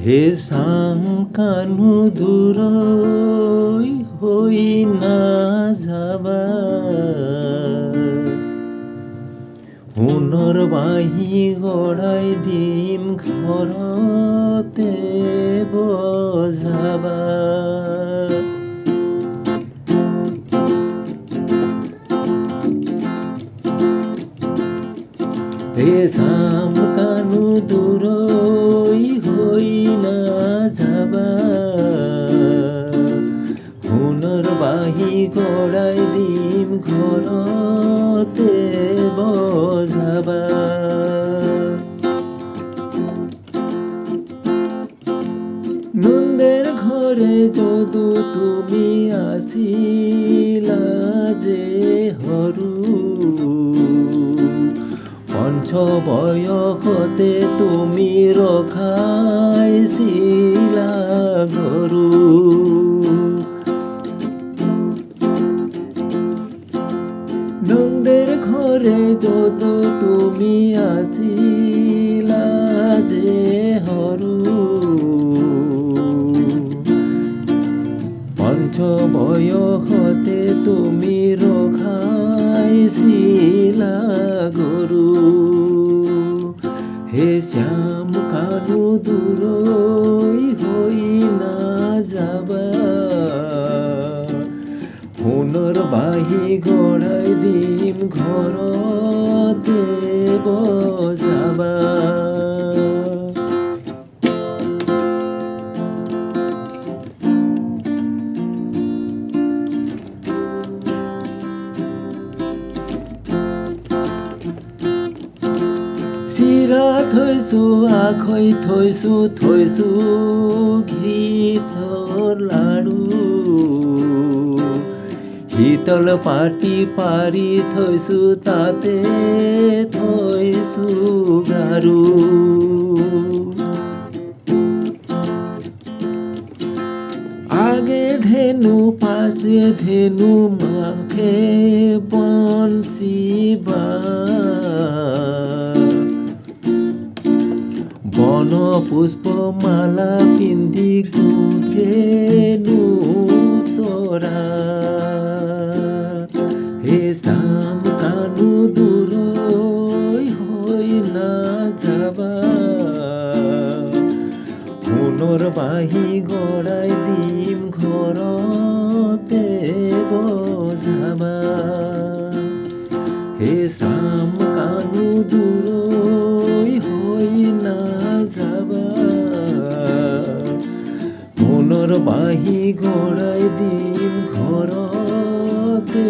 হে চাম কানু দূৰৈ হৈ নাযাবা, সোণৰ বাঁহী গঢ়াই দিম ঘৰতে বজাবা। হে চাম কানু দূৰৈ হৈ নাযাবা, সোণৰ বাঁহী গঢ়াই দিম ঘৰতে বজাবা। নন্দের ঘরে যদু তুমি আছিলা যে সৰু, পঞ্চ বয়সতে তুমি ৰখাইছিলা গৰু। নন্দের ঘরে যদু তুমি আছিলা যে সৰু, পঞ্চ বয়সতে তুমি ৰখাইছিলা গৰু। হে শ্যাম কানু দূৰৈ হৈ নাযাবা, সোণৰ বাঁহী গঢ়াই দিম ঘৰতে বজাবা। চিৰা থৈছো আখৈ থৈছো, থৈছো ঘিঠৰ লাড়ু, শীতল পাটি পাৰি থৈছো তাতে থৈছো গাৰু। আগে ধেনু পাছে ধেনু মাখে বনশিবা, বন পুষ্পমালা পিন্ধি ধেনু চৰা। হে চাম কানু দূৰৈ হৈ নাযাবা, সোণৰ বাঁহী গঢ়াই দিম ঘৰতে বজাবা। হে চাম কানু দূৰৈ হৈ নাযাবা, সোণৰ বাঁহী গঢ়াই দিম ঘৰতে